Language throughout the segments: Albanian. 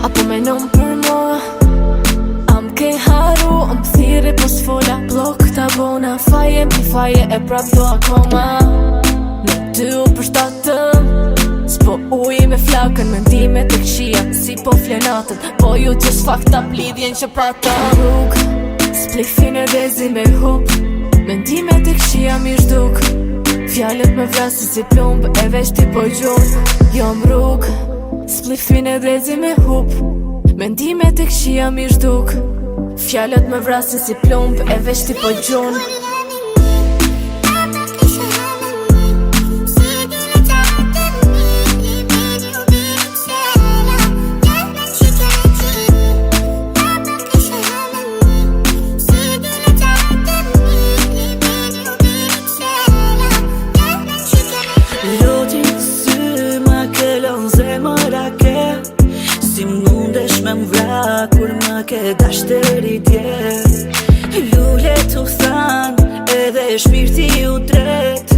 Apo menon për mua, am ke haru, am thire po s'fola. Blok ta bona, faje mbi faje e prap do akoma. Në ty u përshtatëm, s'po uji me flakën. Mendime të këshia, si po flenatën. Po ju që s'fakta plidhjen që patëm. Rrug, s'plifin e dezi me hup. Mendime të këshia mi shduk. Fjallet me vrasi si plumb, e veç ti po gjun. Jom rrug, s'plifin e dezi me hup. Mendime të këshia mi shduk. Fjallet me vrasi si plumb, e veç ti po gjun. Si mundesh me m'vra kur më ke dash deri dje. Lule t'u than edhe shpirti u tret.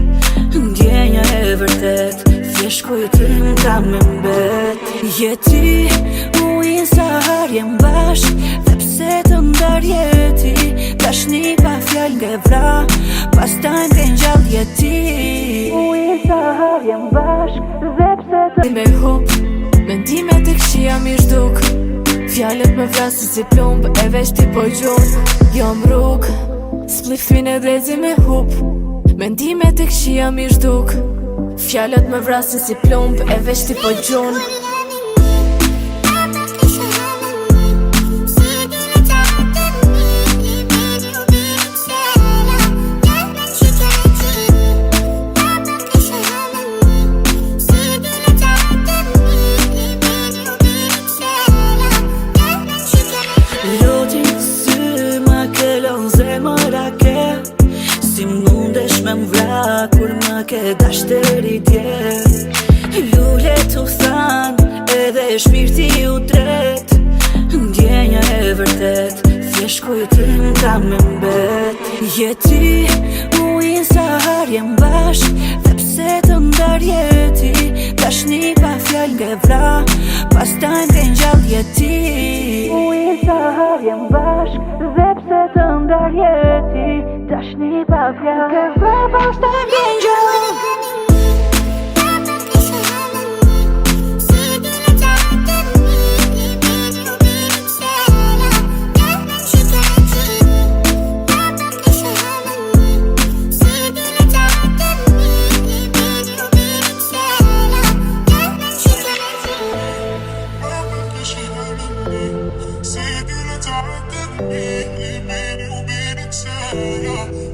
Ndjenja e vërtet, thjesht kujtim ka me mbet. Je ti, ujin sa harjem bashk, dhe pse të ndarje ti. Dashni pa fjall nge vra, pastaj m'ken gjall je ti. Ujin sa harjem bashk, dhe pse të me hup. Mendime të këshia mi shduk. Fjallet me vrasi si plumb, e veç ti po gjun. Jom rrug, s'plifin e drezi me hup. Mendime të këshia mi shduk. Fjallet me vrasi si plumb, e veç ti po gjun. Si mundesh me m'vra kur më ke dash deri dje. Lule t'u than edhe shpirti u tret. Ndjenja e vërtet, thjesht kujtim ka me mbet. Je ti, ujin sa harjem bashk, dhe pse të ndarje ti. Dashni pa fjall nge vra, pastaj m'ken gjall je ti. Ujin sa harjem bashk, dhe pse të ndarje ti. Dashni pa fjall nge vra, pastaj m'ken gjall. See you do the talk to me, you made it,